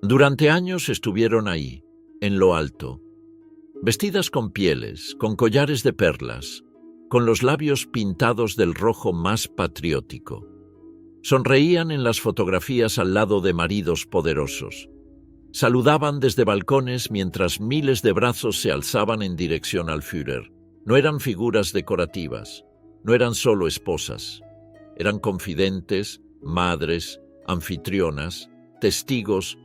Durante años estuvieron ahí, en lo alto, vestidas con pieles, con collares de perlas, con los labios pintados del rojo más patriótico. Sonreían en las fotografías al lado de maridos poderosos. Saludaban desde balcones mientras miles de brazos se alzaban en dirección al Führer. No eran figuras decorativas, no eran solo esposas. Eran confidentes, madres, anfitrionas, testigos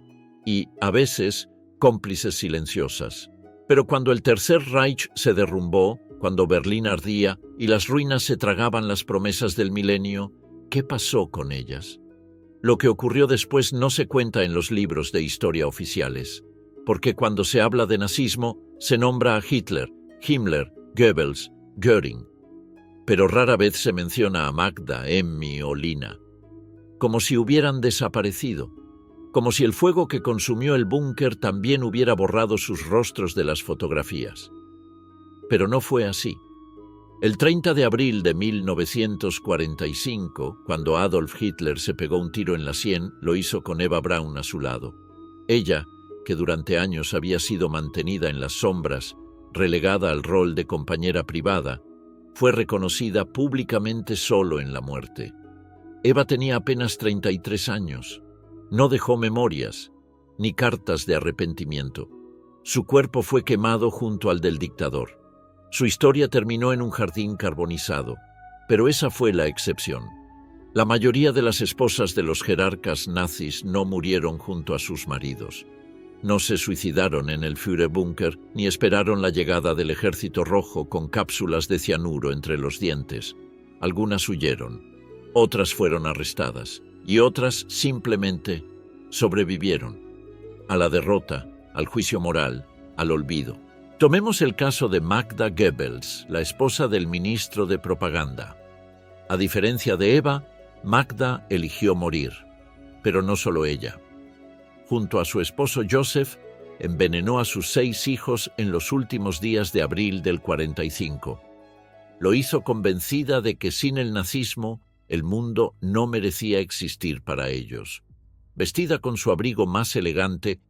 y, a veces, cómplices silenciosas. Pero cuando el Tercer Reich se derrumbó, cuando Berlín ardía y las ruinas se tragaban las promesas del milenio, ¿qué pasó con ellas? Lo que ocurrió después no se cuenta en los libros de historia oficiales, porque cuando se habla de nazismo se nombra a Hitler, Himmler, Goebbels, Göring. Pero rara vez se menciona a Magda, Emmy o Lina, como si hubieran desaparecido, como si el fuego que consumió el búnker también hubiera borrado sus rostros de las fotografías. Pero no fue así. El 30 de abril de 1945, cuando Adolf Hitler se pegó un tiro en la sien, lo hizo con Eva Braun a su lado. Ella, que durante años había sido mantenida en las sombras, relegada al rol de compañera privada, fue reconocida públicamente solo en la muerte. Eva tenía apenas 33 años. No dejó memorias, ni cartas de arrepentimiento. Su cuerpo fue quemado junto al del dictador. Su historia terminó en un jardín carbonizado, pero esa fue la excepción. La mayoría de las esposas de los jerarcas nazis no murieron junto a sus maridos. No se suicidaron en el Führerbunker ni esperaron la llegada del Ejército Rojo con cápsulas de cianuro entre los dientes. Algunas huyeron, otras fueron arrestadas y otras simplemente sobrevivieron a la derrota, al juicio moral, al olvido. Tomemos el caso de Magda Goebbels, la esposa del ministro de propaganda. A diferencia de Eva, Magda eligió morir, pero no solo ella. Junto a su esposo Joseph, envenenó a sus 6 hijos en los últimos días de abril del 45. Lo hizo convencida de que sin el nazismo, el mundo no merecía existir para ellos. Vestida con su abrigo más elegante,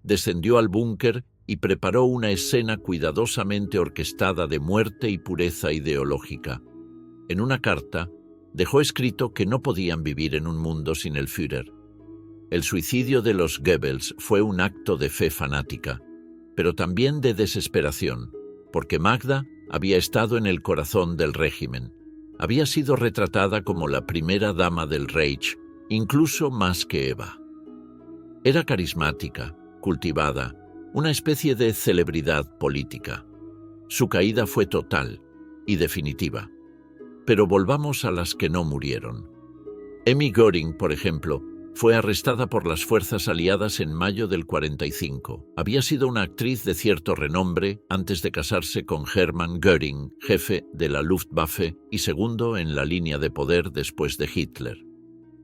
descendió al búnker y preparó una escena cuidadosamente orquestada de muerte y pureza ideológica. En una carta, dejó escrito que no podían vivir en un mundo sin el Führer. El suicidio de los Goebbels fue un acto de fe fanática, pero también de desesperación, porque Magda había estado en el corazón del régimen. Había sido retratada como la primera dama del Reich, incluso más que Eva. Era carismática, cultivada, una especie de celebridad política. Su caída fue total y definitiva. Pero volvamos a las que no murieron. Emmy Göring, por ejemplo, fue arrestada por las fuerzas aliadas en mayo del 45. Había sido una actriz de cierto renombre antes de casarse con Hermann Göring, jefe de la Luftwaffe y segundo en la línea de poder después de Hitler.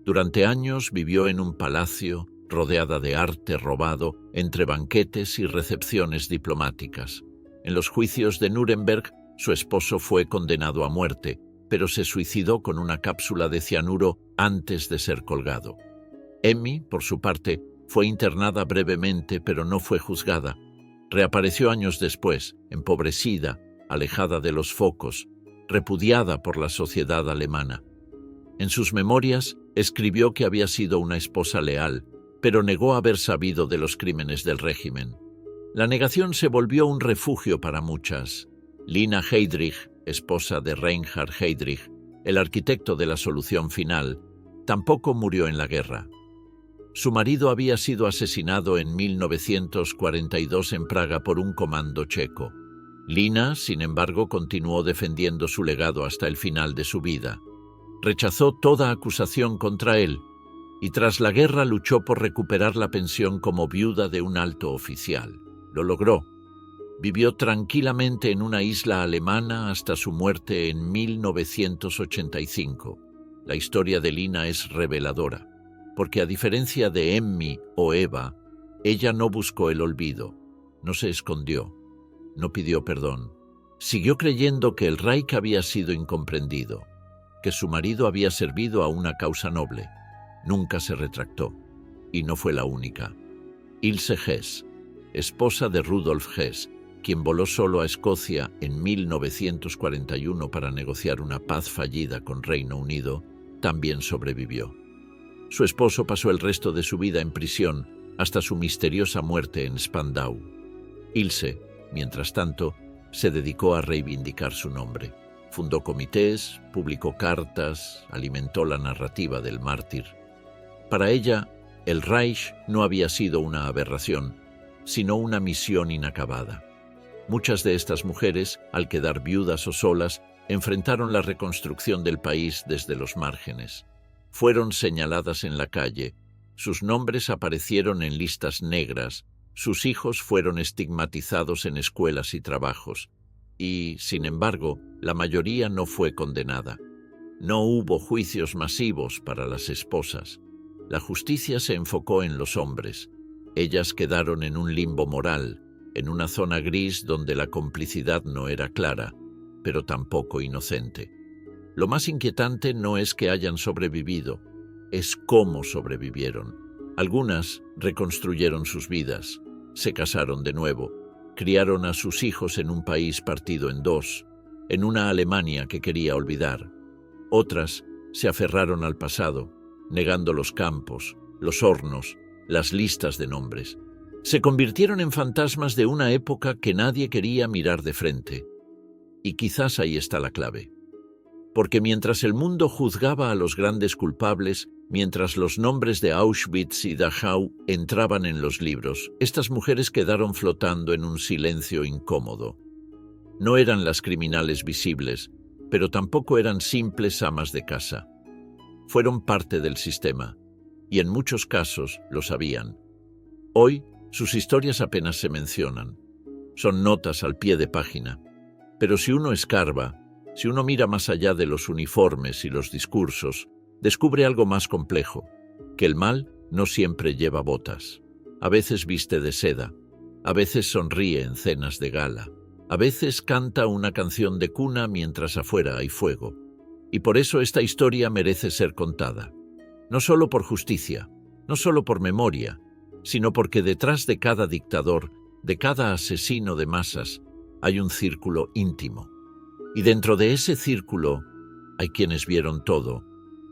Durante años vivió en un palacio rodeada de arte robado entre banquetes y recepciones diplomáticas. En los juicios de Nuremberg, su esposo fue condenado a muerte, pero se suicidó con una cápsula de cianuro antes de ser colgado. Emmy, por su parte, fue internada brevemente, pero no fue juzgada. Reapareció años después, empobrecida, alejada de los focos, repudiada por la sociedad alemana. En sus memorias, escribió que había sido una esposa leal, pero negó haber sabido de los crímenes del régimen. La negación se volvió un refugio para muchas. Lina Heydrich, esposa de Reinhard Heydrich, el arquitecto de la solución final, tampoco murió en la guerra. Su marido había sido asesinado en 1942 en Praga por un comando checo. Lina, sin embargo, continuó defendiendo su legado hasta el final de su vida. Rechazó toda acusación contra él, y tras la guerra luchó por recuperar la pensión como viuda de un alto oficial. Lo logró. Vivió tranquilamente en una isla alemana hasta su muerte en 1985. La historia de Lina es reveladora, porque a diferencia de Emmy o Eva, ella no buscó el olvido, no se escondió, no pidió perdón. Siguió creyendo que el Reich había sido incomprendido, que su marido había servido a una causa noble. Nunca se retractó, y no fue la única. Ilse Hess, esposa de Rudolf Hess, quien voló solo a Escocia en 1941 para negociar una paz fallida con Reino Unido, también sobrevivió. Su esposo pasó el resto de su vida en prisión hasta su misteriosa muerte en Spandau. Ilse, mientras tanto, se dedicó a reivindicar su nombre. Fundó comités, publicó cartas, alimentó la narrativa del mártir. Para ella, el Reich no había sido una aberración, sino una misión inacabada. Muchas de estas mujeres, al quedar viudas o solas, enfrentaron la reconstrucción del país desde los márgenes. Fueron señaladas en la calle, sus nombres aparecieron en listas negras, sus hijos fueron estigmatizados en escuelas y trabajos, y, sin embargo, la mayoría no fue condenada. No hubo juicios masivos para las esposas. La justicia se enfocó en los hombres. Ellas quedaron en un limbo moral, en una zona gris donde la complicidad no era clara, pero tampoco inocente. Lo más inquietante no es que hayan sobrevivido, es cómo sobrevivieron. Algunas reconstruyeron sus vidas, se casaron de nuevo, criaron a sus hijos en un país partido en dos, en una Alemania que quería olvidar. Otras se aferraron al pasado, negando los campos, los hornos, las listas de nombres. Se convirtieron en fantasmas de una época que nadie quería mirar de frente. Y quizás ahí está la clave. Porque mientras el mundo juzgaba a los grandes culpables, mientras los nombres de Auschwitz y Dachau entraban en los libros, estas mujeres quedaron flotando en un silencio incómodo. No eran las criminales visibles, pero tampoco eran simples amas de casa. Fueron parte del sistema, y en muchos casos lo sabían. Hoy, sus historias apenas se mencionan. Son notas al pie de página. Pero si uno escarba, si uno mira más allá de los uniformes y los discursos, descubre algo más complejo, que el mal no siempre lleva botas. A veces viste de seda, a veces sonríe en cenas de gala, a veces canta una canción de cuna mientras afuera hay fuego. Y por eso esta historia merece ser contada. No solo por justicia, no solo por memoria, sino porque detrás de cada dictador, de cada asesino de masas, hay un círculo íntimo. Y dentro de ese círculo hay quienes vieron todo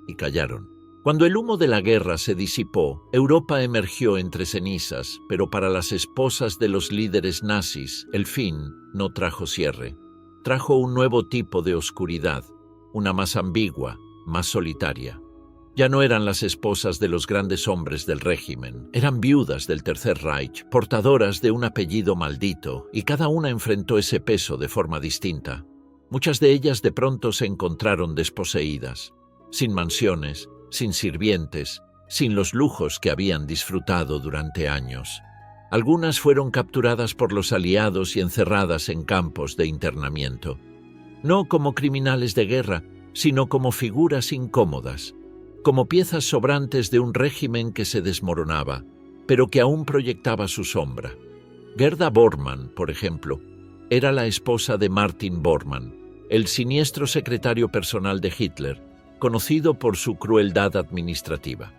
y callaron. Cuando el humo de la guerra se disipó, Europa emergió entre cenizas, pero para las esposas de los líderes nazis, el fin no trajo cierre. Trajo un nuevo tipo de oscuridad, una más ambigua, más solitaria. Ya no eran las esposas de los grandes hombres del régimen, eran viudas del Tercer Reich, portadoras de un apellido maldito, y cada una enfrentó ese peso de forma distinta. Muchas de ellas de pronto se encontraron desposeídas, sin mansiones, sin sirvientes, sin los lujos que habían disfrutado durante años. Algunas fueron capturadas por los aliados y encerradas en campos de internamiento. No como criminales de guerra, sino como figuras incómodas, como piezas sobrantes de un régimen que se desmoronaba, pero que aún proyectaba su sombra. Gerda Bormann, por ejemplo, era la esposa de Martin Bormann, el siniestro secretario personal de Hitler, conocido por su crueldad administrativa.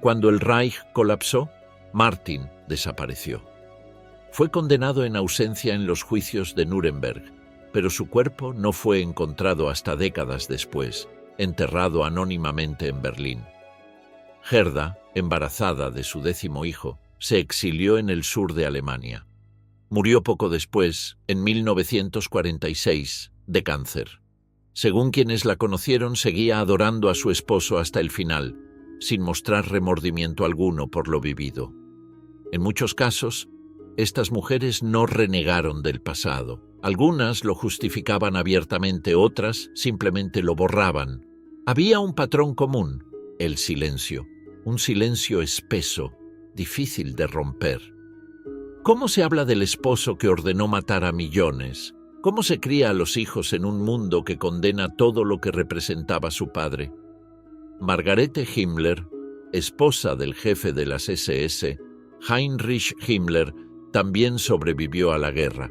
Cuando el Reich colapsó, Martin desapareció. Fue condenado en ausencia en los juicios de Nuremberg, pero su cuerpo no fue encontrado hasta décadas después, enterrado anónimamente en Berlín. Gerda, embarazada de su 10º hijo, se exilió en el sur de Alemania. Murió poco después, en 1946, de cáncer. Según quienes la conocieron, seguía adorando a su esposo hasta el final, sin mostrar remordimiento alguno por lo vivido. En muchos casos, estas mujeres no renegaron del pasado. Algunas lo justificaban abiertamente, otras simplemente lo borraban. Había un patrón común, el silencio, un silencio espeso, difícil de romper. ¿Cómo se habla del esposo que ordenó matar a millones? ¿Cómo se cría a los hijos en un mundo que condena todo lo que representaba su padre? Margarete Himmler, esposa del jefe de las SS, Heinrich Himmler, también sobrevivió a la guerra.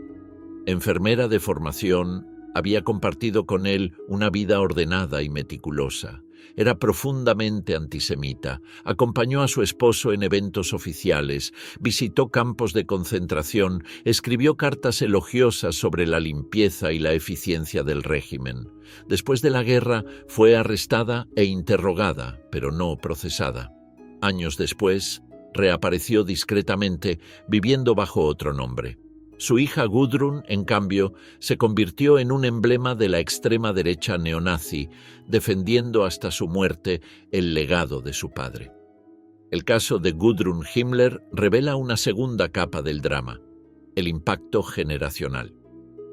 Enfermera de formación, había compartido con él una vida ordenada y meticulosa. Era profundamente antisemita, acompañó a su esposo en eventos oficiales, visitó campos de concentración, escribió cartas elogiosas sobre la limpieza y la eficiencia del régimen. Después de la guerra fue arrestada e interrogada, pero no procesada. Años después, reapareció discretamente, viviendo bajo otro nombre. Su hija Gudrun, en cambio, se convirtió en un emblema de la extrema derecha neonazi, defendiendo hasta su muerte el legado de su padre. El caso de Gudrun Himmler revela una segunda capa del drama, el impacto generacional.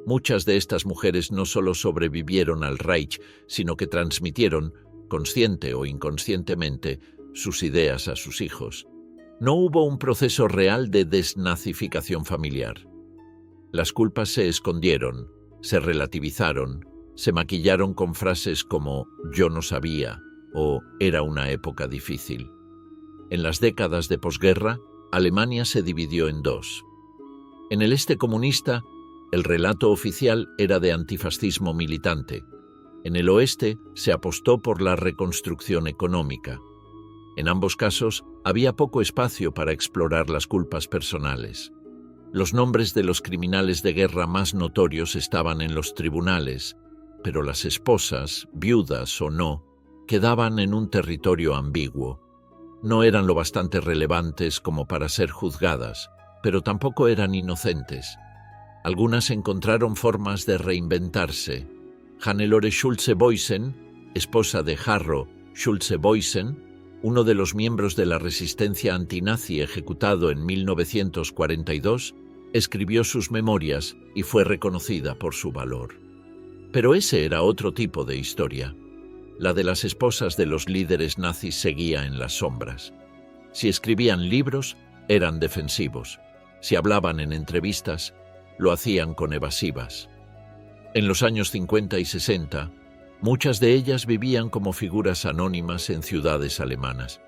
Muchas de estas mujeres no solo sobrevivieron al Reich, sino que transmitieron, consciente o inconscientemente, sus ideas a sus hijos. No hubo un proceso real de desnazificación familiar. Las culpas se escondieron, se relativizaron, se maquillaron con frases como «yo no sabía» o «era una época difícil». En las décadas de posguerra, Alemania se dividió en dos. En el este comunista, el relato oficial era de antifascismo militante. En el oeste se apostó por la reconstrucción económica. En ambos casos, había poco espacio para explorar las culpas personales. Los nombres de los criminales de guerra más notorios estaban en los tribunales, pero las esposas, viudas o no, quedaban en un territorio ambiguo. No eran lo bastante relevantes como para ser juzgadas, pero tampoco eran inocentes. Algunas encontraron formas de reinventarse. Hannelore Schulze-Boysen, esposa de Harro Schulze-Boysen, uno de los miembros de la resistencia antinazi ejecutado en 1942, escribió sus memorias y fue reconocida por su valor. Pero ese era otro tipo de historia. La de las esposas de los líderes nazis seguía en las sombras. Si escribían libros, eran defensivos. Si hablaban en entrevistas, lo hacían con evasivas. En los años 50 y 60, muchas de ellas vivían como figuras anónimas en ciudades alemanas.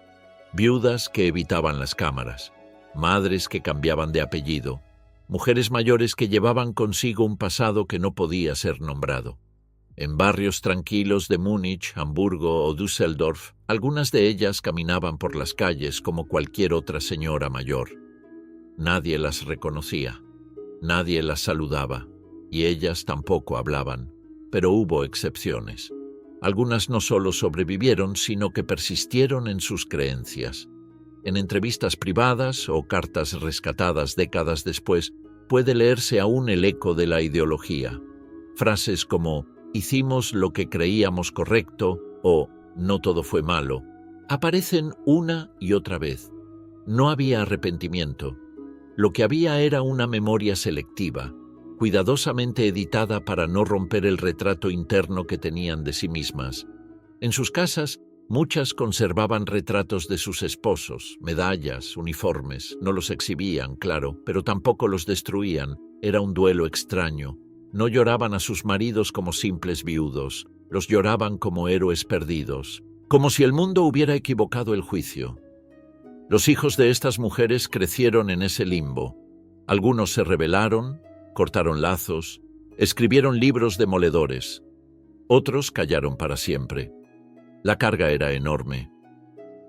Viudas que evitaban las cámaras, madres que cambiaban de apellido, mujeres mayores que llevaban consigo un pasado que no podía ser nombrado. En barrios tranquilos de Múnich, Hamburgo o Düsseldorf, algunas de ellas caminaban por las calles como cualquier otra señora mayor. Nadie las reconocía, nadie las saludaba, y ellas tampoco hablaban. Pero hubo excepciones. Algunas no solo sobrevivieron, sino que persistieron en sus creencias. En entrevistas privadas o cartas rescatadas décadas después, puede leerse aún el eco de la ideología. Frases como «hicimos lo que creíamos correcto» o «no todo fue malo» aparecen una y otra vez. No había arrepentimiento. Lo que había era una memoria selectiva, cuidadosamente editada para no romper el retrato interno que tenían de sí mismas. En sus casas, muchas conservaban retratos de sus esposos, medallas, uniformes. No los exhibían, claro, pero tampoco los destruían. Era un duelo extraño. No lloraban a sus maridos como simples viudos, los lloraban como héroes perdidos, como si el mundo hubiera equivocado el juicio. Los hijos de estas mujeres crecieron en ese limbo. Algunos se rebelaron, cortaron lazos, escribieron libros demoledores. Otros callaron para siempre. La carga era enorme.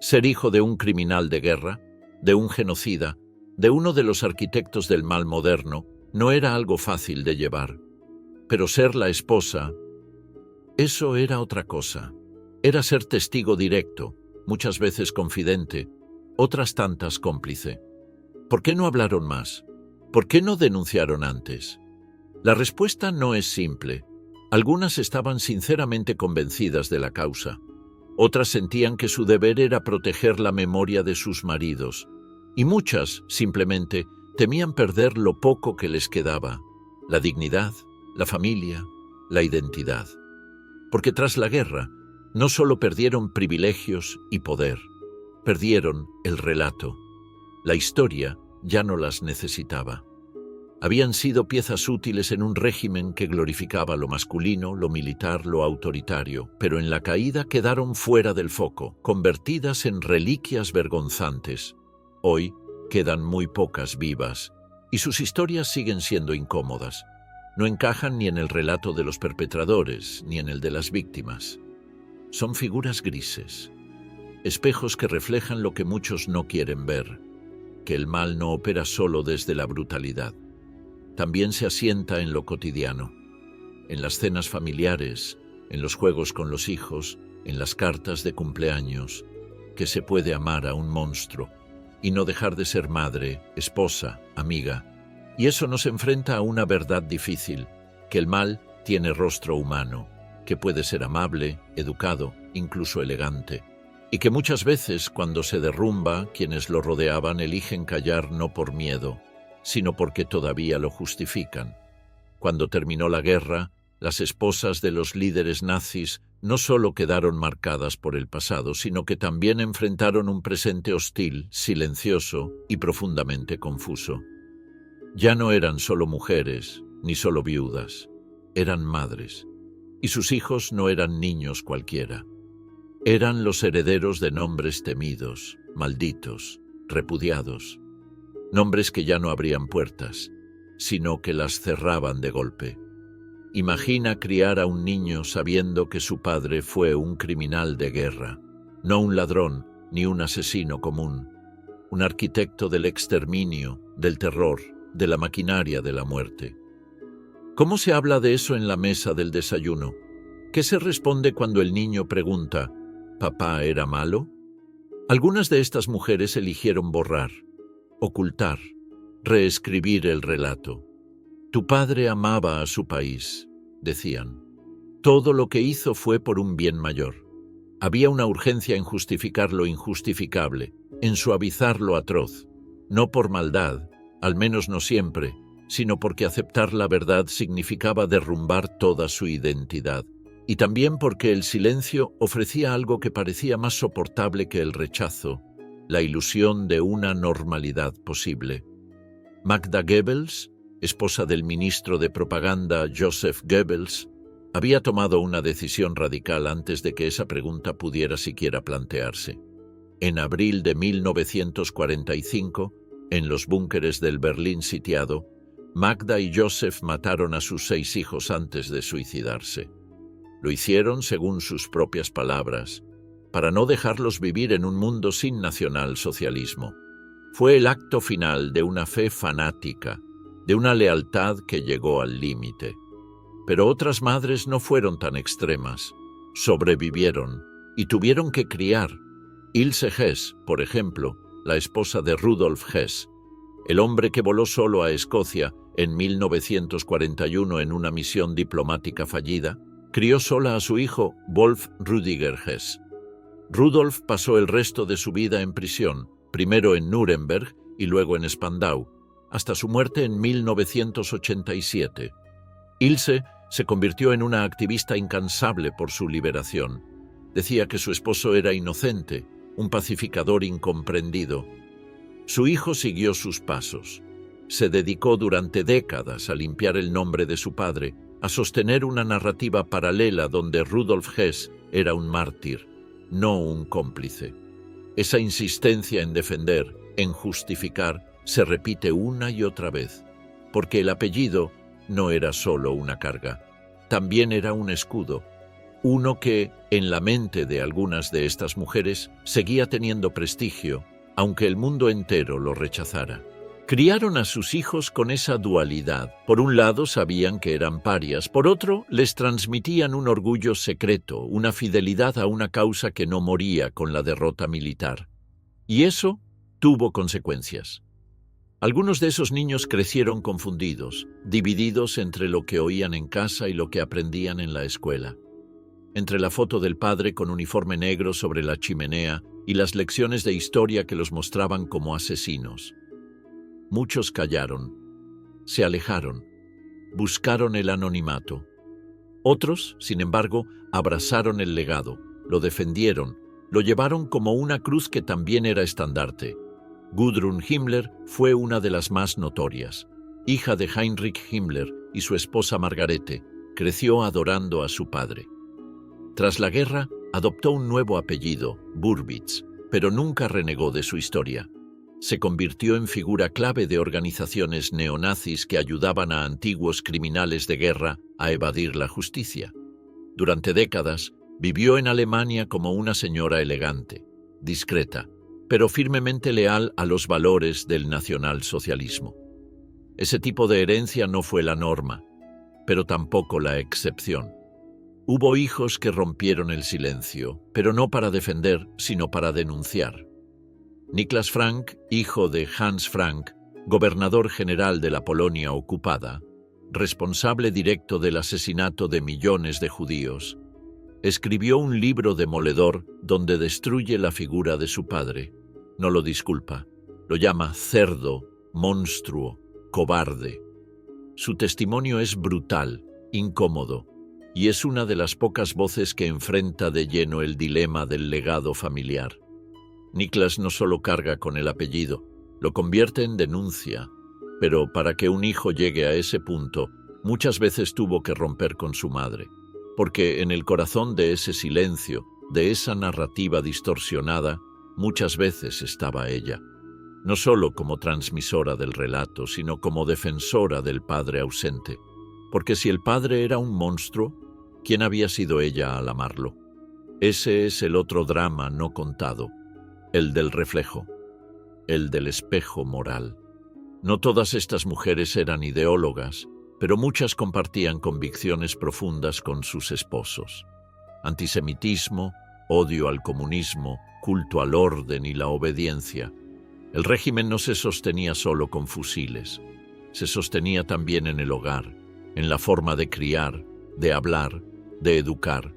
Ser hijo de un criminal de guerra, de un genocida, de uno de los arquitectos del mal moderno, no era algo fácil de llevar. Pero ser la esposa, eso era otra cosa. Era ser testigo directo, muchas veces confidente, otras tantas cómplice. ¿Por qué no hablaron más? ¿Por qué no denunciaron antes? La respuesta no es simple. Algunas estaban sinceramente convencidas de la causa. Otras sentían que su deber era proteger la memoria de sus maridos. Y muchas, simplemente, temían perder lo poco que les quedaba: la dignidad, la familia, la identidad. Porque tras la guerra, no solo perdieron privilegios y poder, perdieron el relato. La historia ya no las necesitaba. Habían sido piezas útiles en un régimen que glorificaba lo masculino, lo militar, lo autoritario, pero en la caída quedaron fuera del foco, convertidas en reliquias vergonzantes. Hoy quedan muy pocas vivas, y sus historias siguen siendo incómodas. No encajan ni en el relato de los perpetradores, ni en el de las víctimas. Son figuras grises, espejos que reflejan lo que muchos no quieren ver, que el mal no opera solo desde la brutalidad. También se asienta en lo cotidiano, en las cenas familiares, en los juegos con los hijos, en las cartas de cumpleaños, que se puede amar a un monstruo y no dejar de ser madre, esposa, amiga. Y eso nos enfrenta a una verdad difícil, que el mal tiene rostro humano, que puede ser amable, educado, incluso elegante, y que muchas veces, cuando se derrumba, quienes lo rodeaban eligen callar no por miedo, sino porque todavía lo justifican. Cuando terminó la guerra, las esposas de los líderes nazis no solo quedaron marcadas por el pasado, sino que también enfrentaron un presente hostil, silencioso y profundamente confuso. Ya no eran solo mujeres, ni solo viudas, eran madres, y sus hijos no eran niños cualquiera. Eran los herederos de nombres temidos, malditos, repudiados, nombres que ya no abrían puertas, sino que las cerraban de golpe. Imagina criar a un niño sabiendo que su padre fue un criminal de guerra, no un ladrón ni un asesino común, un arquitecto del exterminio, del terror, de la maquinaria de la muerte. ¿Cómo se habla de eso en la mesa del desayuno? ¿Qué se responde cuando el niño pregunta, ¿papá era malo? Algunas de estas mujeres eligieron borrar, ocultar, reescribir el relato. Tu padre amaba a su país, decían. Todo lo que hizo fue por un bien mayor. Había una urgencia en justificar lo injustificable, en suavizar lo atroz, no por maldad, al menos no siempre, sino porque aceptar la verdad significaba derrumbar toda su identidad, y también porque el silencio ofrecía algo que parecía más soportable que el rechazo, la ilusión de una normalidad posible. Magda Goebbels, esposa del ministro de propaganda Joseph Goebbels, había tomado una decisión radical antes de que esa pregunta pudiera siquiera plantearse. En abril de 1945, en los búnkeres del Berlín sitiado, Magda y Joseph mataron a sus 6 hijos antes de suicidarse. Lo hicieron, según sus propias palabras, para no dejarlos vivir en un mundo sin nacionalsocialismo. Fue el acto final de una fe fanática, de una lealtad que llegó al límite. Pero otras madres no fueron tan extremas, sobrevivieron y tuvieron que criar. Ilse Hess, por ejemplo, la esposa de Rudolf Hess, el hombre que voló solo a Escocia en 1941 en una misión diplomática fallida, crió sola a su hijo Wolf Rüdiger Hess. Rudolf pasó el resto de su vida en prisión, primero en Nuremberg y luego en Spandau, hasta su muerte en 1987. Ilse se convirtió en una activista incansable por su liberación. Decía que su esposo era inocente, un pacificador incomprendido. Su hijo siguió sus pasos. Se dedicó durante décadas a limpiar el nombre de su padre, a sostener una narrativa paralela donde Rudolf Hess era un mártir, no un cómplice. Esa insistencia en defender, en justificar, se repite una y otra vez, porque el apellido no era solo una carga, también era un escudo, uno que, en la mente de algunas de estas mujeres, seguía teniendo prestigio, aunque el mundo entero lo rechazara. Criaron a sus hijos con esa dualidad. Por un lado sabían que eran parias, por otro les transmitían un orgullo secreto, una fidelidad a una causa que no moría con la derrota militar. Y eso tuvo consecuencias. Algunos de esos niños crecieron confundidos, divididos entre lo que oían en casa y lo que aprendían en la escuela. Entre la foto del padre con uniforme negro sobre la chimenea y las lecciones de historia que los mostraban como asesinos. Muchos callaron, se alejaron, buscaron el anonimato. Otros, sin embargo, abrazaron el legado, lo defendieron, lo llevaron como una cruz que también era estandarte. Gudrun Himmler fue una de las más notorias. Hija de Heinrich Himmler y su esposa Margarete, creció adorando a su padre. Tras la guerra, adoptó un nuevo apellido, Burbitz, pero nunca renegó de su historia. Se convirtió en figura clave de organizaciones neonazis que ayudaban a antiguos criminales de guerra a evadir la justicia. Durante décadas, Vivió en Alemania como una señora elegante, discreta, pero firmemente leal a los valores del nacionalsocialismo. Ese tipo de herencia no fue la norma, pero tampoco la excepción. Hubo hijos que rompieron el silencio, pero no para defender, sino para denunciar. Niklas Frank, hijo de Hans Frank, gobernador general de la Polonia ocupada, responsable directo del asesinato de millones de judíos, escribió un libro demoledor donde destruye la figura de su padre. No lo disculpa, lo llama cerdo, monstruo, cobarde. Su testimonio es brutal, incómodo, y es una de las pocas voces que enfrenta de lleno el dilema del legado familiar. Niklas no solo carga con el apellido, lo convierte en denuncia, pero para que un hijo llegue a ese punto, muchas veces tuvo que romper con su madre, porque en el corazón de ese silencio, de esa narrativa distorsionada, muchas veces estaba ella, no solo como transmisora del relato, sino como defensora del padre ausente, porque si el padre era un monstruo, ¿quién había sido ella al amarlo? Ese es el otro drama no contado, el del reflejo, el del espejo moral. No todas estas mujeres eran ideólogas, pero muchas compartían convicciones profundas con sus esposos. Antisemitismo, odio al comunismo, culto al orden y la obediencia. El régimen no se sostenía solo con fusiles, se sostenía también en el hogar, en la forma de criar, de hablar, de educar.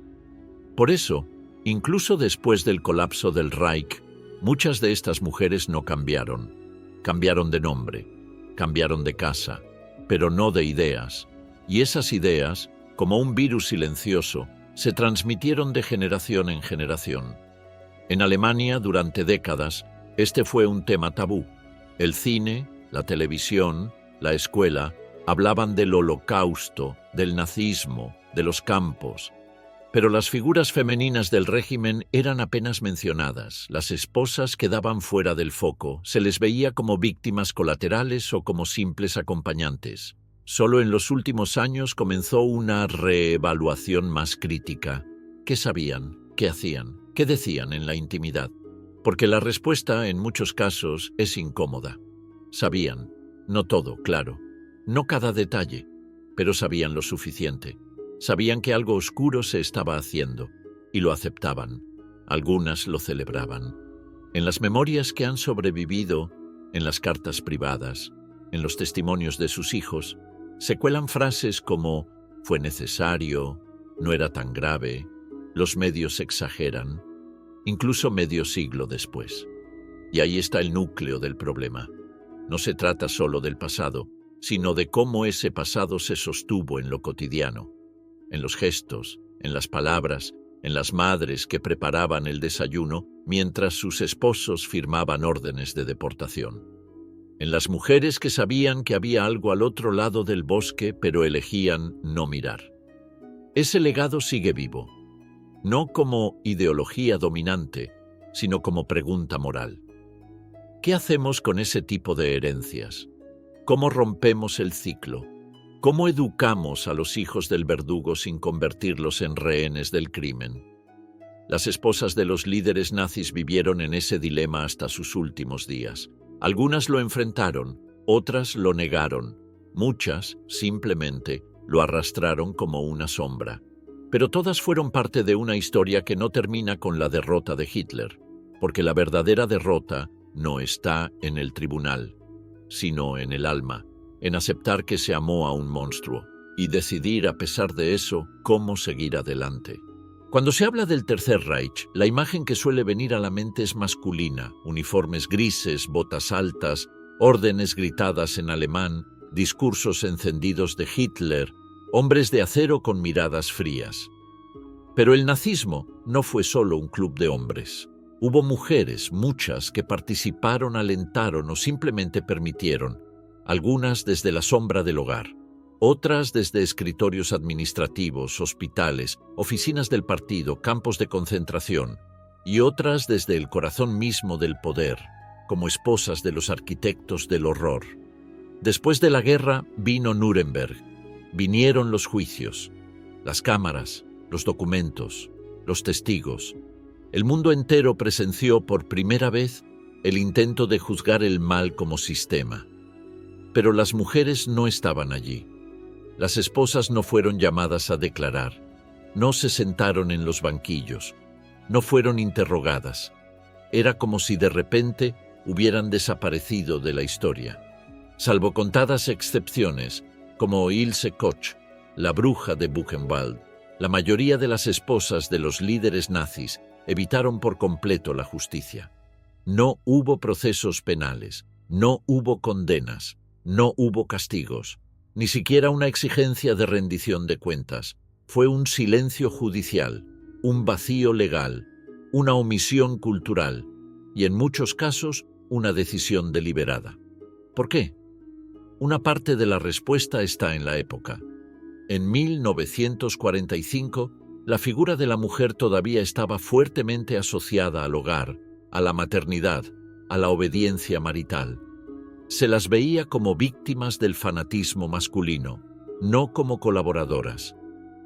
Por eso, incluso después del colapso del Reich, muchas de estas mujeres no cambiaron. Cambiaron de nombre, cambiaron de casa, pero no de ideas. Y esas ideas, como un virus silencioso, se transmitieron de generación en generación. En Alemania, durante décadas, este fue un tema tabú. El cine, la televisión, la escuela, hablaban del holocausto, del nazismo, de los campos. Pero las figuras femeninas del régimen eran apenas mencionadas. Las esposas quedaban fuera del foco, se les veía como víctimas colaterales o como simples acompañantes. Solo en los últimos años comenzó una reevaluación más crítica. ¿Qué sabían? ¿Qué hacían? ¿Qué decían en la intimidad? Porque la respuesta, en muchos casos, es incómoda. Sabían, no todo, claro, no cada detalle, pero sabían lo suficiente. Sabían que algo oscuro se estaba haciendo, y lo aceptaban. Algunas lo celebraban. En las memorias que han sobrevivido, en las cartas privadas, en los testimonios de sus hijos, se cuelan frases como «fue necesario», «no era tan grave», «los medios exageran», incluso medio siglo después. Y ahí está el núcleo del problema. No se trata solo del pasado, sino de cómo ese pasado se sostuvo en lo cotidiano, en los gestos, en las palabras, en las madres que preparaban el desayuno mientras sus esposos firmaban órdenes de deportación, en las mujeres que sabían que había algo al otro lado del bosque pero elegían no mirar. Ese legado sigue vivo, no como ideología dominante, sino como pregunta moral. ¿Qué hacemos con ese tipo de herencias? ¿Cómo rompemos el ciclo? ¿Cómo educamos a los hijos del verdugo sin convertirlos en rehenes del crimen? Las esposas de los líderes nazis vivieron en ese dilema hasta sus últimos días. Algunas lo enfrentaron, otras lo negaron, muchas, simplemente, lo arrastraron como una sombra. Pero todas fueron parte de una historia que no termina con la derrota de Hitler, porque la verdadera derrota no está en el tribunal, sino en el alma, en aceptar que se amó a un monstruo y decidir, a pesar de eso, cómo seguir adelante. Cuando se habla del Tercer Reich, la imagen que suele venir a la mente es masculina: uniformes grises, botas altas, órdenes gritadas en alemán, discursos encendidos de Hitler, hombres de acero con miradas frías. Pero el nazismo no fue solo un club de hombres. Hubo mujeres, muchas, que participaron, alentaron o simplemente permitieron, algunas desde la sombra del hogar, otras desde escritorios administrativos, hospitales, oficinas del partido, campos de concentración, y otras desde el corazón mismo del poder, como esposas de los arquitectos del horror. Después de la guerra vino Nuremberg, vinieron los juicios, las cámaras, los documentos, los testigos. El mundo entero presenció por primera vez el intento de juzgar el mal como sistema. Pero las mujeres no estaban allí. Las esposas no fueron llamadas a declarar, no se sentaron en los banquillos, no fueron interrogadas. Era como si de repente hubieran desaparecido de la historia. Salvo contadas excepciones, como Ilse Koch, la bruja de Buchenwald, la mayoría de las esposas de los líderes nazis evitaron por completo la justicia. No hubo procesos penales, no hubo condenas, no hubo castigos, ni siquiera una exigencia de rendición de cuentas. Fue un silencio judicial, un vacío legal, una omisión cultural y, en muchos casos, una decisión deliberada. ¿Por qué? Una parte de la respuesta está en la época. En 1945, la figura de la mujer todavía estaba fuertemente asociada al hogar, a la maternidad, a la obediencia marital. Se las veía como víctimas del fanatismo masculino, no como colaboradoras.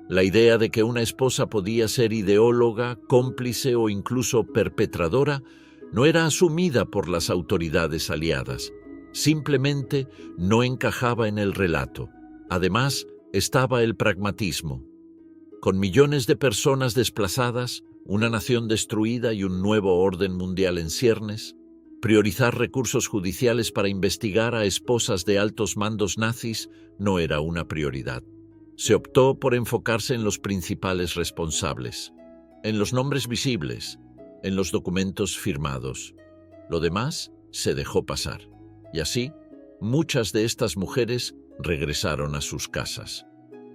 La idea de que una esposa podía ser ideóloga, cómplice o incluso perpetradora no era asumida por las autoridades aliadas. Simplemente no encajaba en el relato. Además, estaba el pragmatismo. Con millones de personas desplazadas, una nación destruida y un nuevo orden mundial en ciernes, priorizar recursos judiciales para investigar a esposas de altos mandos nazis no era una prioridad. Se optó por enfocarse en los principales responsables, en los nombres visibles, en los documentos firmados. Lo demás se dejó pasar. Y así, muchas de estas mujeres regresaron a sus casas.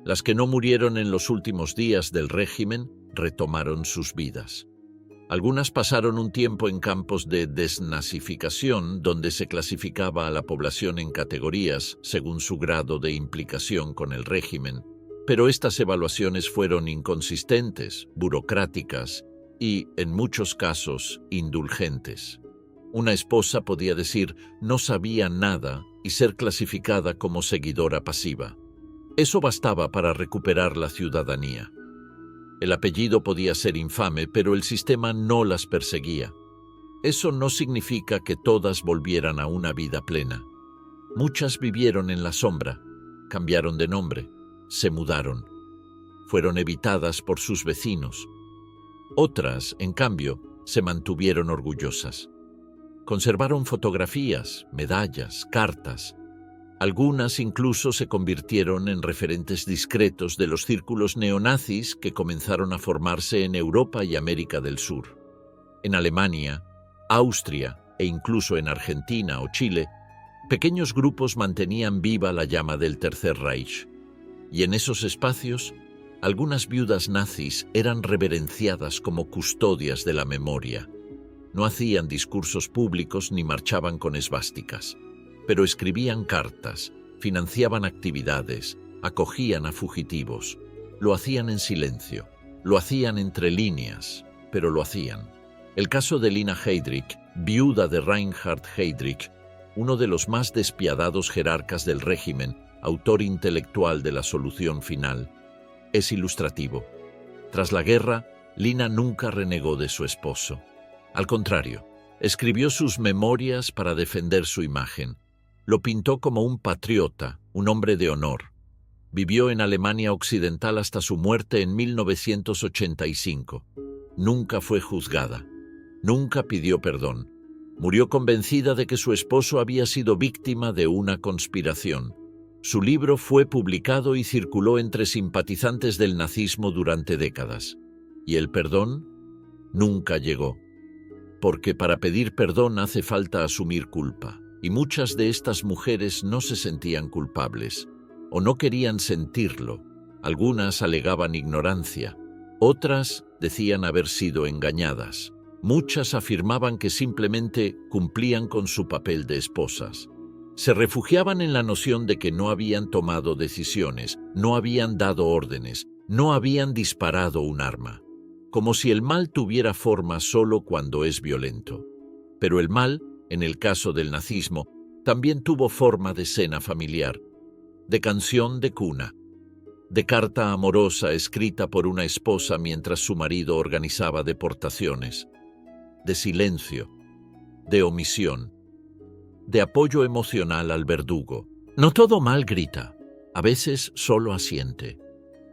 Las que no murieron en los últimos días del régimen retomaron sus vidas. Algunas pasaron un tiempo en campos de desnazificación, donde se clasificaba a la población en categorías según su grado de implicación con el régimen, pero estas evaluaciones fueron inconsistentes, burocráticas y, en muchos casos, indulgentes. Una esposa podía decir no sabía nada y ser clasificada como seguidora pasiva. Eso bastaba para recuperar la ciudadanía. El apellido podía ser infame, pero el sistema no las perseguía. Eso no significa que todas volvieran a una vida plena. Muchas vivieron en la sombra, cambiaron de nombre, se mudaron. Fueron evitadas por sus vecinos. Otras, en cambio, se mantuvieron orgullosas. Conservaron fotografías, medallas, cartas. Algunas incluso se convirtieron en referentes discretos de los círculos neonazis que comenzaron a formarse en Europa y América del Sur. En Alemania, Austria e incluso en Argentina o Chile, pequeños grupos mantenían viva la llama del Tercer Reich. Y en esos espacios, algunas viudas nazis eran reverenciadas como custodias de la memoria. No hacían discursos públicos ni marchaban con esvásticas, pero escribían cartas, financiaban actividades, acogían a fugitivos. Lo hacían en silencio, lo hacían entre líneas, pero lo hacían. El caso de Lina Heydrich, viuda de Reinhard Heydrich, uno de los más despiadados jerarcas del régimen, autor intelectual de la solución final, es ilustrativo. Tras la guerra, Lina nunca renegó de su esposo. Al contrario, escribió sus memorias para defender su imagen. Lo pintó como un patriota, un hombre de honor. Vivió en Alemania Occidental hasta su muerte en 1985. Nunca fue juzgada. Nunca pidió perdón. Murió convencida de que su esposo había sido víctima de una conspiración. Su libro fue publicado y circuló entre simpatizantes del nazismo durante décadas. ¿Y el perdón? Nunca llegó. Porque para pedir perdón hace falta asumir culpa. Y muchas de estas mujeres no se sentían culpables, o no querían sentirlo. Algunas alegaban ignorancia, otras decían haber sido engañadas. Muchas afirmaban que simplemente cumplían con su papel de esposas. Se refugiaban en la noción de que no habían tomado decisiones, no habían dado órdenes, no habían disparado un arma. Como si el mal tuviera forma solo cuando es violento. Pero el mal, en el caso del nazismo, también tuvo forma de cena familiar, de canción de cuna. de carta amorosa escrita por una esposa mientras su marido organizaba deportaciones, de silencio, de omisión, de apoyo emocional al verdugo. No todo mal grita, a veces solo asiente.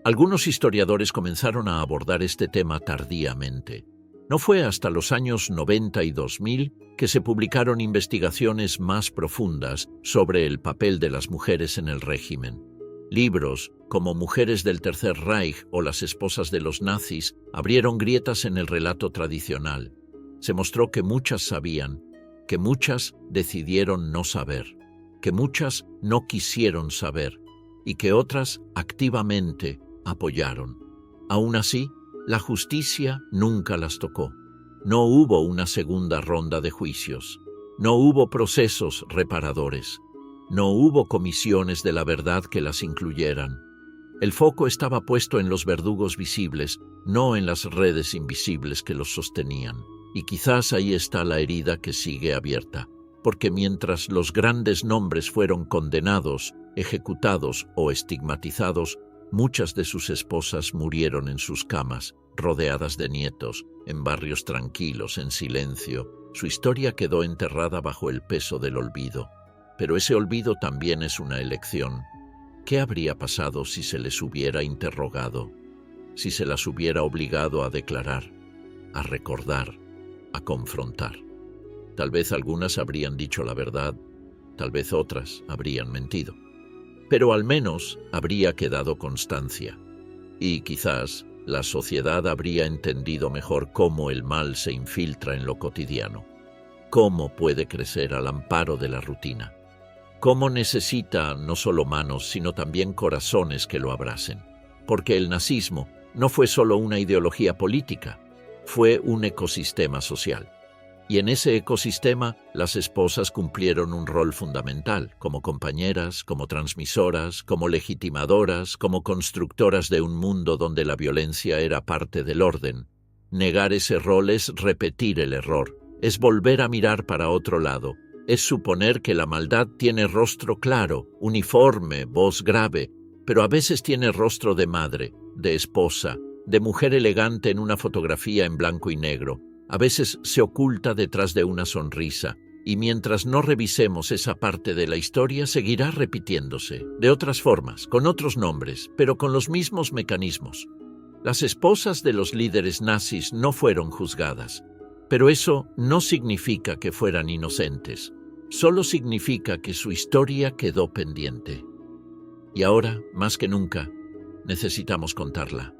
Algunos historiadores comenzaron a abordar este tema tardíamente. No fue hasta los años 90 y 2000 que se publicaron investigaciones más profundas sobre el papel de las mujeres en el régimen. Libros como Mujeres del Tercer Reich o Las esposas de los nazis abrieron grietas en el relato tradicional. Se mostró que muchas sabían, que muchas decidieron no saber, que muchas no quisieron saber y que otras activamente apoyaron. Aún así, la justicia nunca las tocó. No hubo una segunda ronda de juicios. No hubo procesos reparadores. No hubo comisiones de la verdad que las incluyeran. El foco estaba puesto en los verdugos visibles, no en las redes invisibles que los sostenían. Y quizás ahí está la herida que sigue abierta, porque mientras los grandes nombres fueron condenados, ejecutados o estigmatizados, muchas de sus esposas murieron en sus camas, rodeadas de nietos, en barrios tranquilos, en silencio. Su historia quedó enterrada bajo el peso del olvido. Pero ese olvido también es una elección. ¿Qué habría pasado si se les hubiera interrogado? Si se las hubiera obligado a declarar, a recordar, a confrontar? Tal vez algunas habrían dicho la verdad, tal vez otras habrían mentido. Pero al menos habría quedado constancia. Y quizás la sociedad habría entendido mejor cómo el mal se infiltra en lo cotidiano, cómo puede crecer al amparo de la rutina, cómo necesita no solo manos, sino también corazones que lo abracen. Porque el nazismo no fue solo una ideología política, fue un ecosistema social. Y en ese ecosistema, las esposas cumplieron un rol fundamental, como compañeras, como transmisoras, como legitimadoras, como constructoras de un mundo donde la violencia era parte del orden. Negar ese rol es repetir el error, es volver a mirar para otro lado, es suponer que la maldad tiene rostro claro, uniforme, voz grave, pero a veces tiene rostro de madre, de esposa, de mujer elegante en una fotografía en blanco y negro. A veces se oculta detrás de una sonrisa, y mientras no revisemos esa parte de la historia, seguirá repitiéndose, de otras formas, con otros nombres, pero con los mismos mecanismos. Las esposas de los líderes nazis no fueron juzgadas, pero eso no significa que fueran inocentes, solo significa que su historia quedó pendiente. Y ahora, más que nunca, necesitamos contarla.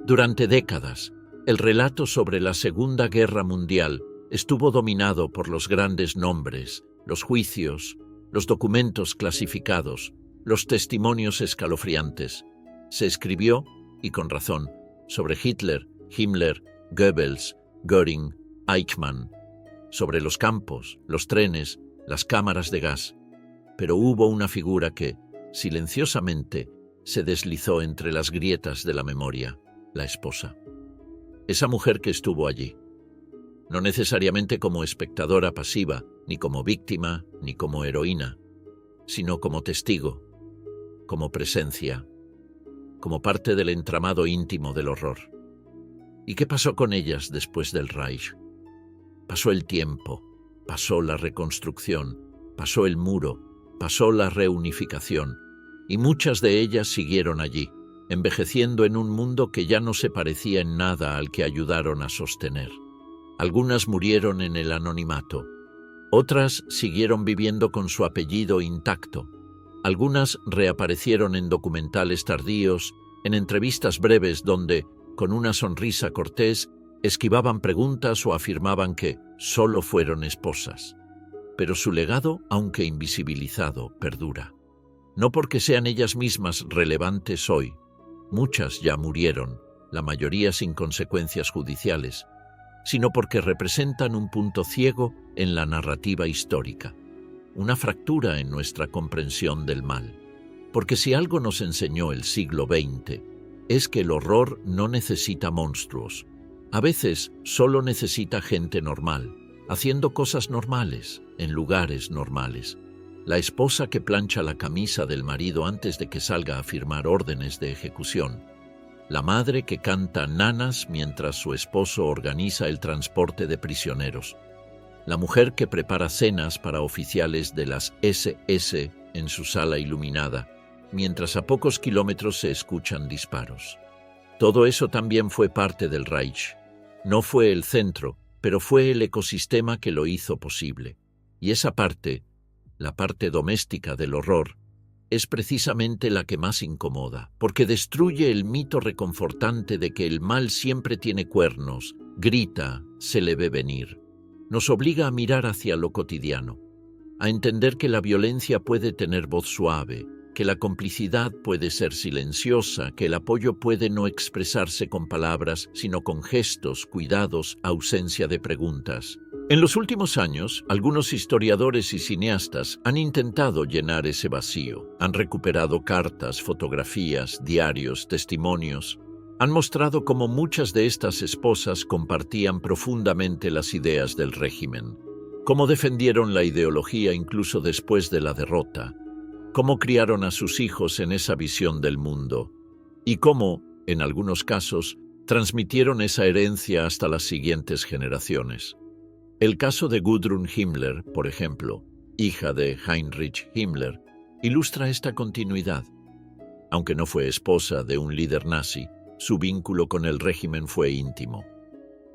Durante décadas, el relato sobre la Segunda Guerra Mundial estuvo dominado por los grandes nombres, los juicios, los documentos clasificados, los testimonios escalofriantes. Se escribió, y con razón, sobre Hitler, Himmler, Goebbels, Göring, Eichmann, sobre los campos, los trenes, las cámaras de gas. Pero hubo una figura que, silenciosamente, se deslizó entre las grietas de la memoria, la esposa. Esa mujer que estuvo allí, no necesariamente como espectadora pasiva, ni como víctima, ni como heroína, sino como testigo, como presencia, como parte del entramado íntimo del horror. ¿Y qué pasó con ellas después del Reich? Pasó el tiempo, pasó la reconstrucción, pasó el muro, pasó la reunificación, y muchas de ellas siguieron allí, envejeciendo en un mundo que ya no se parecía en nada al que ayudaron a sostener. Algunas murieron en el anonimato, otras siguieron viviendo con su apellido intacto, algunas reaparecieron en documentales tardíos, en entrevistas breves donde, con una sonrisa cortés, esquivaban preguntas o afirmaban que solo fueron esposas. Pero su legado, aunque invisibilizado, perdura. No porque sean ellas mismas relevantes hoy, muchas ya murieron, la mayoría sin consecuencias judiciales, sino porque representan un punto ciego en la narrativa histórica, una fractura en nuestra comprensión del mal. Porque si algo nos enseñó el siglo XX, es que el horror no necesita monstruos. A veces solo necesita gente normal, haciendo cosas normales, en lugares normales. la esposa que plancha la camisa del marido antes de que salga a firmar órdenes de ejecución, la madre que canta nanas mientras su esposo organiza el transporte de prisioneros, la mujer que prepara cenas para oficiales de las SS en su sala iluminada, mientras a pocos kilómetros se escuchan disparos. Todo eso también fue parte del Reich. No fue el centro, pero fue el ecosistema que lo hizo posible. Y esa parte, la parte doméstica del horror, es precisamente la que más incomoda, porque destruye el mito reconfortante de que el mal siempre tiene cuernos, grita, se le ve venir. Nos obliga a mirar hacia lo cotidiano, a entender que la violencia puede tener voz suave, que la complicidad puede ser silenciosa, que el apoyo puede no expresarse con palabras, sino con gestos, cuidados, ausencia de preguntas. En los últimos años, algunos historiadores y cineastas han intentado llenar ese vacío. Han recuperado cartas, fotografías, diarios, testimonios. Han mostrado cómo muchas de estas esposas compartían profundamente las ideas del régimen, cómo defendieron la ideología incluso después de la derrota, cómo criaron a sus hijos en esa visión del mundo y cómo, en algunos casos, transmitieron esa herencia hasta las siguientes generaciones. El caso de Gudrun Himmler, por ejemplo, hija de Heinrich Himmler, ilustra esta continuidad. Aunque no fue esposa de un líder nazi, su vínculo con el régimen fue íntimo.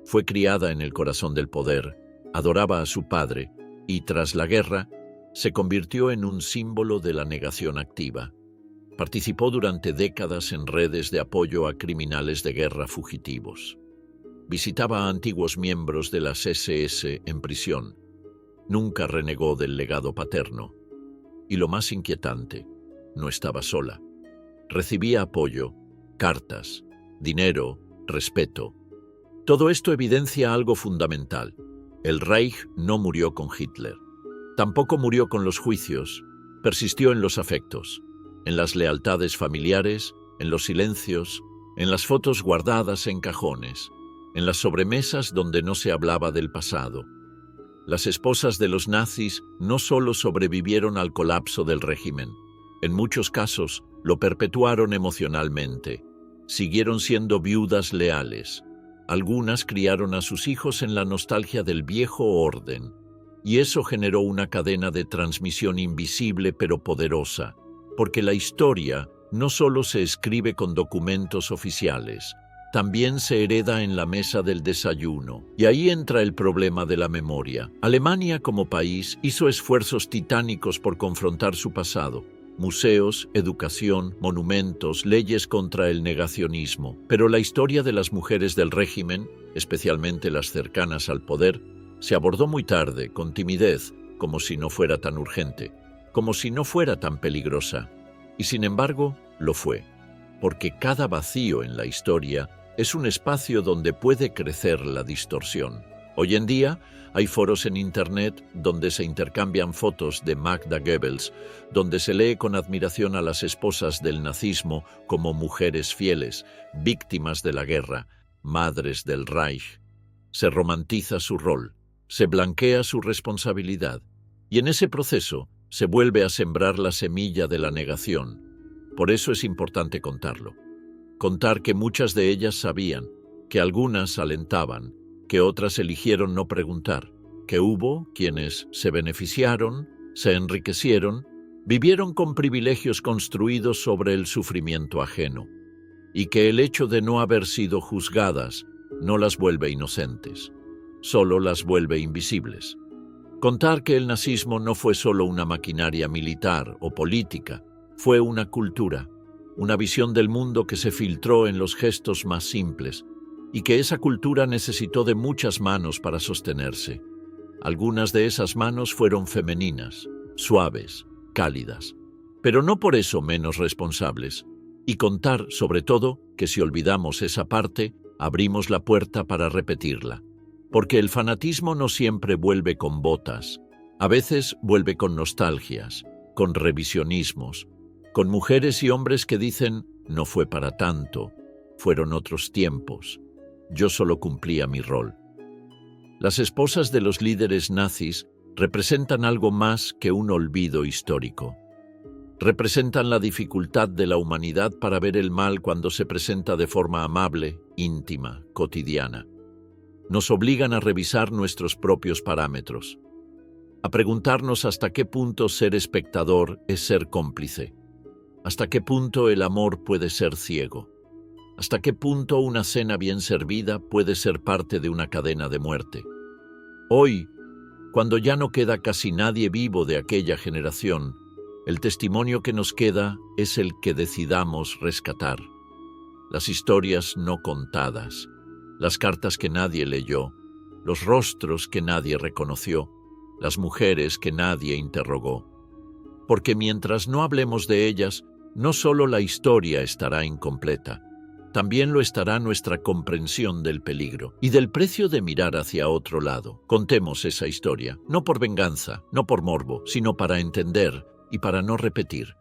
Fue criada en el corazón del poder, adoraba a su padre y, tras la guerra, se convirtió en un símbolo de la negación activa. Participó durante décadas en redes de apoyo a criminales de guerra fugitivos. Visitaba a antiguos miembros de las SS en prisión. Nunca renegó del legado paterno. Y lo más inquietante, no estaba sola. Recibía apoyo, cartas, dinero, respeto. Todo esto evidencia algo fundamental. El Reich no murió con Hitler. Tampoco murió con los juicios, persistió en los afectos, en las lealtades familiares, en los silencios, en las fotos guardadas en cajones, en las sobremesas donde no se hablaba del pasado. Las esposas de los nazis no solo sobrevivieron al colapso del régimen, en muchos casos lo perpetuaron emocionalmente, siguieron siendo viudas leales. Algunas criaron a sus hijos en la nostalgia del viejo orden, y eso generó una cadena de transmisión invisible pero poderosa, porque la historia no solo se escribe con documentos oficiales, también se hereda en la mesa del desayuno. Y ahí entra el problema de la memoria. Alemania como país hizo esfuerzos titánicos por confrontar su pasado. Museos, educación, monumentos, leyes contra el negacionismo. Pero la historia de las mujeres del régimen, especialmente las cercanas al poder, se abordó muy tarde, con timidez, como si no fuera tan urgente, como si no fuera tan peligrosa. Y sin embargo, lo fue, porque cada vacío en la historia es un espacio donde puede crecer la distorsión. Hoy en día, hay foros en Internet donde se intercambian fotos de Magda Goebbels, donde se lee con admiración a las esposas del nazismo como mujeres fieles, víctimas de la guerra, madres del Reich. Se romantiza su rol. Se blanquea su responsabilidad, y en ese proceso se vuelve a sembrar la semilla de la negación. Por eso es importante contarlo. Contar que muchas de ellas sabían, que algunas alentaban, que otras eligieron no preguntar, que hubo quienes se beneficiaron, se enriquecieron, vivieron con privilegios construidos sobre el sufrimiento ajeno, y que el hecho de no haber sido juzgadas no las vuelve inocentes. Solo las vuelve invisibles. Contar que el nazismo no fue solo una maquinaria militar o política, fue una cultura, una visión del mundo que se filtró en los gestos más simples, y que esa cultura necesitó de muchas manos para sostenerse. Algunas de esas manos fueron femeninas, suaves, cálidas, pero no por eso menos responsables. Y contar, sobre todo, que si olvidamos esa parte, abrimos la puerta para repetirla. Porque el fanatismo no siempre vuelve con botas, a veces vuelve con nostalgias, con revisionismos, con mujeres y hombres que dicen, no fue para tanto, fueron otros tiempos, yo solo cumplía mi rol. Las esposas de los líderes nazis representan algo más que un olvido histórico. Representan la dificultad de la humanidad para ver el mal cuando se presenta de forma amable, íntima, cotidiana. Nos obligan a revisar nuestros propios parámetros, a preguntarnos hasta qué punto ser espectador es ser cómplice, hasta qué punto el amor puede ser ciego, hasta qué punto una cena bien servida puede ser parte de una cadena de muerte. Hoy, cuando ya no queda casi nadie vivo de aquella generación, el testimonio que nos queda es el que decidamos rescatar. Las historias no contadas, las cartas que nadie leyó, los rostros que nadie reconoció, las mujeres que nadie interrogó. Porque mientras no hablemos de ellas, no solo la historia estará incompleta, también lo estará nuestra comprensión del peligro y del precio de mirar hacia otro lado. Contemos esa historia, no por venganza, no por morbo, sino para entender y para no repetir.